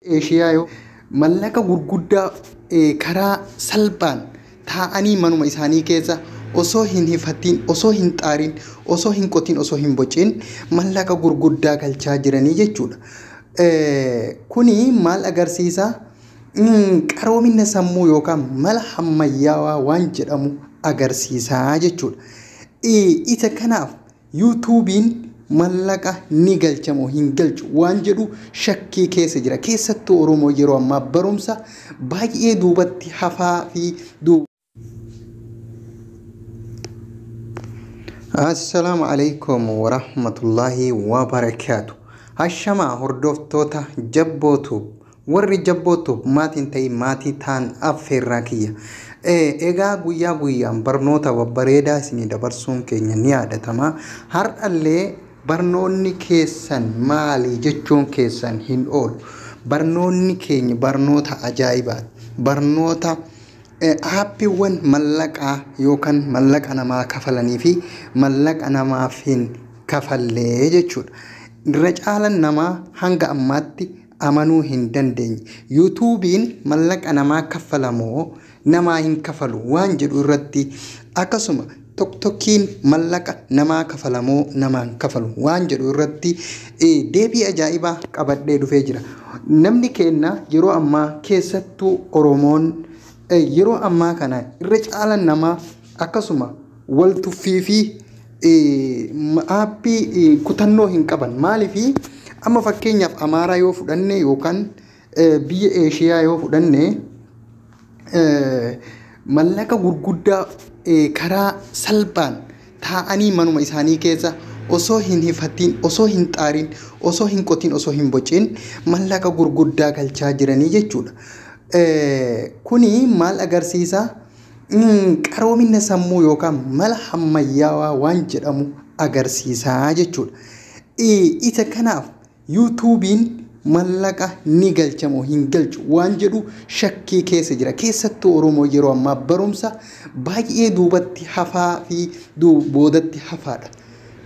Eeshiyaa mallaqa gurguddaa karaa salphaan taa'anii manuma isaanii keessa osoo hin hifatiin, osoo hin xaarin, osoo hin qotin, osoo hin bocin mallaqa gurguddaa galchaa jiranii jechuudha. Kuni maal agarsiisa? Qaroomina sammuu yookaan mala ammayyaawaa waan jedhamu agarsiisaa jechuudha. Isa kanaaf YouTube'n mallaqa ni galchamoo hin galchu waan jedhu shakkii keessa jira. Keessattuu Oromoo yeroo ammaa barumsa baay'ee duubatti hafaa fi Assalamu alaikum wa rahmatullahi wa barakatuh. Hashama hordoftoota jabbootu warri jabbootu maatiin ta'e maatii ta'an affeerraa kiyya. Egaa guyyaa guyyaan barnoota babbareedaa isinii dabarsuun keenya ni yaadatama. Har'allee barnoonni keessan maali jechuun keessan hin oolu. Barnoonni keenya barnoota ajaa'ibaati. Barnoota aappiiwwan mallaqaa yookaan mallaqa namaa kafalanii fi mallaqa namaaf hin kafallee jechuudha. Irra caalaan namaa hanga ammaatti amanuu hin dandeenye. YouTube'n mallaqa namaa kafalamoo namaa hin kafalu waan jedhu irratti akkasuma TikTokiin mallaqa namaa kafalamoo namaan kafalu waan jedhu irratti deebii ajaa'ibaa qabadhee dhufee jira. Namni keenya yeroo ammaa keessattuu Oromoon yeroo ammaa kana irra caalaan namaa akkasuma wal tuffii fi aappii kutannoo hin qaban. Maaliif amma fakkeenyaaf Amaaraa yoo fudhanne yookaan biyya Eeshiyaa yoo fudhanne mallaqa gurguddaa karaa salphaan taa'anii manuma isaanii keessa osoo hin hifatiin, osoo hin xaarin, osoo hin qotin, osoo hin bocin mallaqa gurguddaa galchaa jiranii jechuudha. Kuni maal agarsiisa? Qaroomina sammuu yookaan mala ammayyaawaa waan jedhamu agarsiisaa jechuudha. Isa kanaaf YouTube'n mallaqa ni galchamoo hin galchu waan jedhu shakkii keessa jira. Keessattuu Oromoo yeroo ammaa barumsa baay'ee duubatti hafaa fi boodatti hafaadha.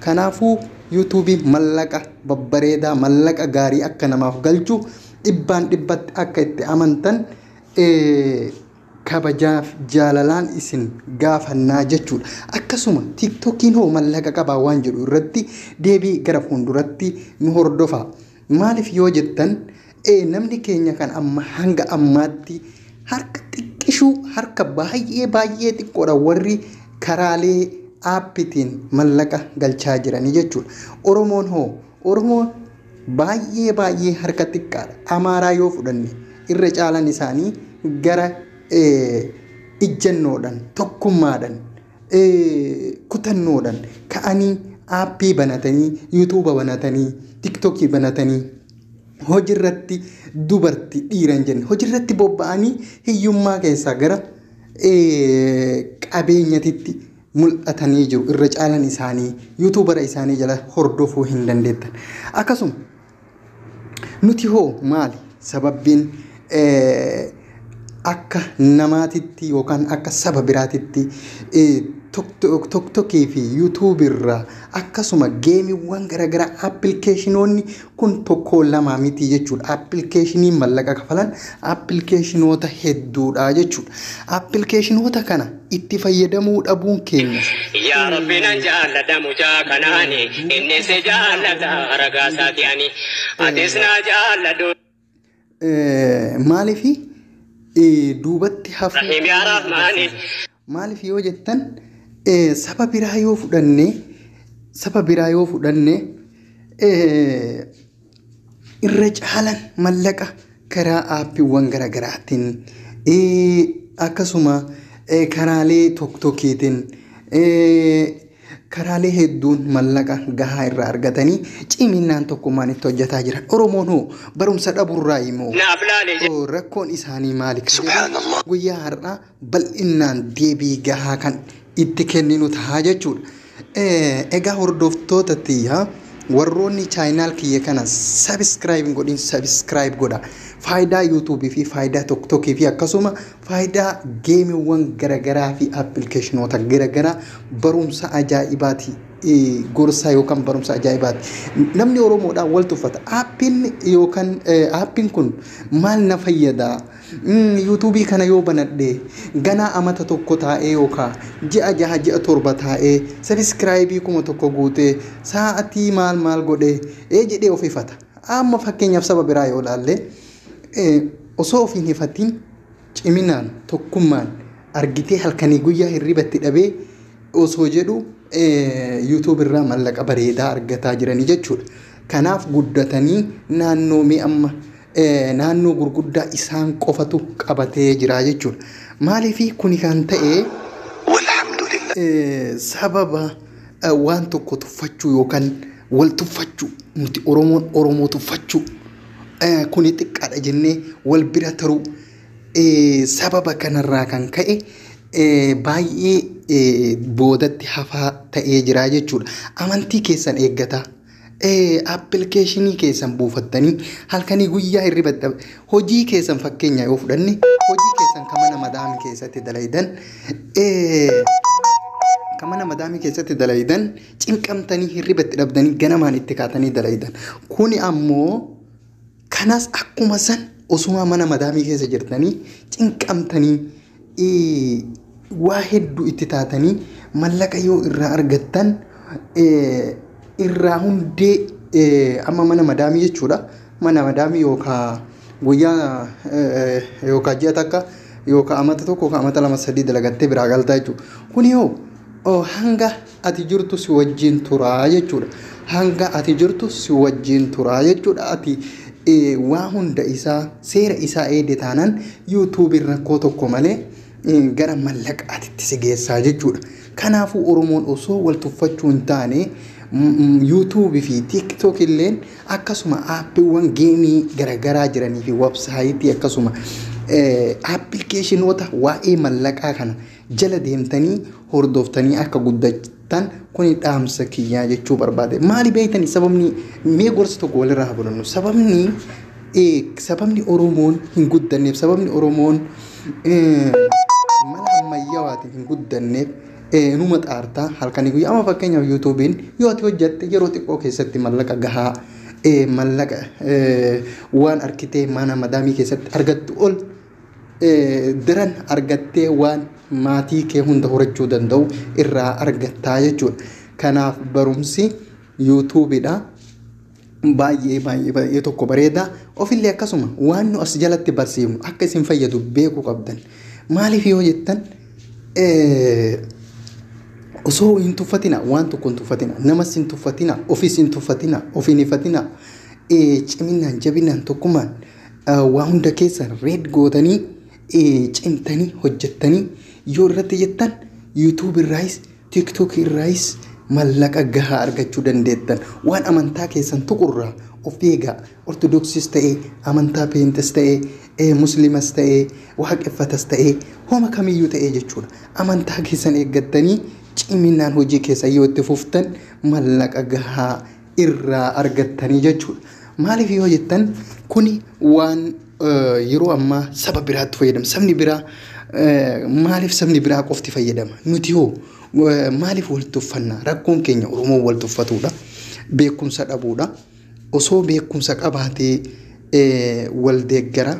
Kanaafuu YouTube'n mallaqa babbareedaa, mallaqa gaarii akka namaaf galchu dhibbaan dhibbatti akka itti amantan kabajaaf jaalalaan isin gaafannaa jechuudha. Akkasuma TikTokiin hoo mallaqa qabaa waan jedhu irratti deebii gara fuulduratti nu hordofa. Maaliif yoo jettan namni keenya kan amma hanga ammaatti harka xiqqishuu harka baay'ee xiqqoodha warri karaalee aappiitiin mallaqa galchaa jiranii jechuudha. Oromoon baay'ee harka xiqqaadha. Amaaraa yoo fudhanne irra caalan isaanii gara ijjannoodhaan, tokkummaadhaan, kutannoodhaan ka'anii aappii banatanii, YouTuber banatanii, TikTokii banatanii hojiirratti dubartii dhiiran jenne hojiirratti bobba'anii hiyyummaa keessaa gara qabeenyatitti mul'atanii jiru. Irra caalan isaanii YouTubera isaanii jala hordofuu hin dandeettan. Akkasuma nuti hoo maali sababbiin akka namaatitti yookaan akka saba biraatitti TikTokii fi YouTube irraa akkasuma geemiiwwan garaagaraa appilikeeshinoonni kun tokko lama miti jechuudha. Appilikeeshinii mallaqa kafalan appilikeeshinoota hedduudha jechuudha. Appilikeeshinoota kana itti fayyadamuu dhabuun keenya. Yaa Rabbi nan jaalladha mucaa kanaani inni si jaallata ragaa isaati ani atis na jaalladhu. Maaliif duubatti hafuu maaliif yoo jettan saba biraa yoo fudhanne irra caalan mallaqa karaa aappiiwwan garaagaraatiin akkasuma karaalee TikTokiitiin karaalee hedduun mallaqa gahaa irraa argatanii ciminaan tokkummaan itti hojjetaa jiran. Oromoon hoo barumsa dhabuurraa immoo rakkoon isaanii maali? Guyyaa har'aa bal'inaan deebii gahaa kan itti kenninu tahaa jechuudha. Egaa hordoftoota tiyyaa warroonni chaayinaal kiyya kana subscribe godhin subscribe godha. Faayidaa YouTube fi faayidaa TikTokii fi akkasuma faayidaa geemiiwwan garagaraa fi appilikeeshinoota garagaraa barumsa ajaa'ibaati gorsaa yookaan barumsa ajaa'ibaati. Namni Oromoodhaan wal tuffata. Aappiin kun maal na fayyada? Yuutuubii kana yoo banadhe ganaa amata tokko taa'ee yookaan ji'a 6 ji'a 7 taa'ee sabiskiraayibii 1000 guutee sa'aatii maal godhee jedhee of ifata. Amma fakkeenyaaf saba biraa yoo ilaalle osoo of hin ifatiin ciminaan tokkummaan argitee halkanii guyyaa hirribatti dhabee osoo jedhu YouTube irraa mallaqa bareedaa argataa jiranii jechuudha. Kanaaf guddatanii naannoo gurguddaa isaan qofatu qabatee jira jechuudha. Maaliif kuni kan ta'e sababa waan tokko tuffachuu yookaan wal tuffachuu nuti Oromoo tuffachuu kuni xiqqaadha jennee wal bira taruu sababa kanarraa kan ka'e baay'ee boodatti hafaa ta'ee jira jechuudha. Amantii keessan eeggataa. Appilikeeshinii keessan buufattanii halkanii guyyaa hirribatti hojii keessan fakkeenya yoo fudhanne hojii keessan kamana madaamii keessatti dalaydan cinqamtanii hirribatti dhabdanii ganamaan itti kaatanii dalaydan. Kuni ammoo kanas akkuma san osuma mana madaamii keessa jirtanii cinqamtanii waa hedduu itti taatanii mallaqa yoo irraa argattan irraa hundee amma mana madaamii jechuudha. Mana madaamii yookaan guyyaa yookaan ji'a takka yookaan amata tokko yookaan amata 2-3 dalagattee biraa galtaa jechuudha. Kun yoo hanga ati jirtu si wajjin turaa jechuudha. Hanga ati jirtu si wajjin turaa jechuudha. Ati waa hunda isaa seera isaa eede taanaan YouTube rakkoo tokko malee gara mallaqaatitti si geessaa jechuudha. Kanaafuu Oromoon osoo wal tuffachuu hin taane YouTube fi TikTok illeen akkasuma aappiiwwan geemii garagaraa jiranii fi websaayitii akkasuma appilikeeshinoota waa'ee mallaqaa kana jala deemtanii hordoftanii akka guddatan kuni dhaamsa kiyyaa jechuu barbaade. Maali beeytanii sababni mee gorsa tokko walirraa haa bulannu. Sababni Oromoon hin guddanneef sababni Oromoon mala ammayyaawaatiin hin guddanneef numa xaartaa halkanii guyyaa amma fakkeenyaaf YouTubein yoo ati hojjatte yeroo xiqqoo keessatti mallaqa gahaa mallaqa waan arkitee mana madaamii keessatti argattu ol daran argattee waan maatii kee hunda horachuu danda'u irraa argattaa jechuudha. Kanaaf barumsi YouTubeidha. Baay'ee tokko bareeda. Ofillee akkasuma waan nu as jalatti barsiifnu akka isin fayyadu beekuu qabdan. Maaliif yoo jettan osoo hin tuffatina waan tokko hin tuffatina namas hin tuffatina ofis hin tuffatina ofiin ifatina ciminaan jabinaan tokkummaan waa hunda keessan reed gootanii cimtanii hojjettanii yoo irratti jettan YouTube irraayis TikTok irraayis mallaqa gahaa argachuu dandeettan. Waan amantaa keessan tuqurraa of eegaa. Ortodoksis ta'ee amantaa peentes ta'ee muslimas ta'ee waaqeffatas ta'ee homa kamiyyuu ta'ee jechuudha. Amantaa keessan eeggattanii ciminaan hojii keessa yoo itti fuftan mallaqa gahaa irraa argattanii jechuudha. Maaliif yoo jettan kuni waan yeroo ammaa saba biraatti fayyadama. Sabni biraa maaliif sabni biraa qofti fayyadama? Nuti hoo maaliif wal tuffannaa? Rakkoon keenya Oromoo wal tuffatuudha. Beekumsa dhabuudha. Osoo beekumsa qabaatee wal deeggara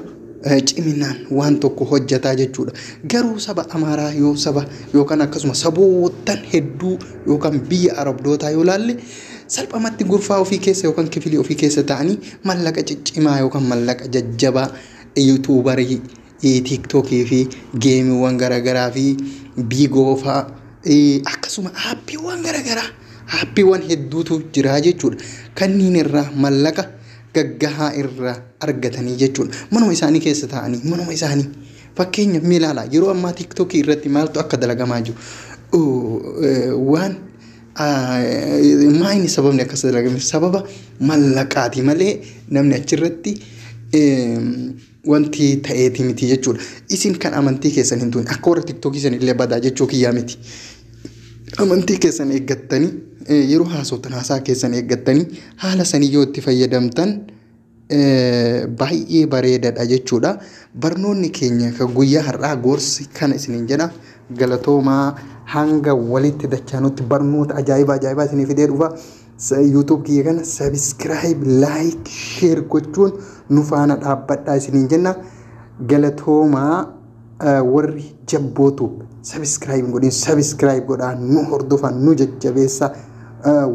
ciminaan waan tokko hojjetaa jechuudha. Garuu saba Amaaraa yoo saba yookaan akkasuma sabootan hedduu yookaan biyya Arabdootaa yoo laalle salphamatti gurfaa ofii keessa yookaan kifilii ofii keessa ta'anii mallaqa ciccimaa yookaan mallaqa jajjabaa YouTuberii TikTokii fi geemiiwwan garagaraa fi biigoofaa akkasuma aappiiwwan garagaraa aappiiwwan hedduutu jira jechuudha. Kanneen irraa mallaqa gaggahaa irraa argatanii jechuudha. Manuma isaanii keessa ta'anii manuma isaanii fakkeenya miilaala yeroo ammaa TikTok irratti maaltu akka dalagamaa jiru waan maayini sababni akkas dalagame sababa mallaqaati malee namni achirratti wanti ta'eeti miti jechuudha. Isin kan amantii keessan hin tuune akka warra TikTok isan illee badaa jechuu kiyyaa miti. Amantii keessan eeggattanii yeroo haasotan haasaa keessan eeggattanii haala sanii yoo itti fayyadamtan baay'ee bareedaadha jechuudha. Barnoonni keenya kan guyyaa har'aa gorsi kana isiniin jedha. Galatoomaa hanga walitti dachaanutti barnoota ajaa'ibaa isinii fidee dhufa. YouTube kiyya kana subscribe, like, share gochuun nu faana dhaabbadhaa isiniin jenna. Galatoomaa warri jabbootu subscribe godhaa nu hordofaa nu jajjabeessaa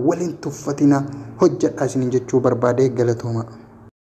waliin tuffatina hojjedhaa isiniin jechuu barbaade. Galatoomaa.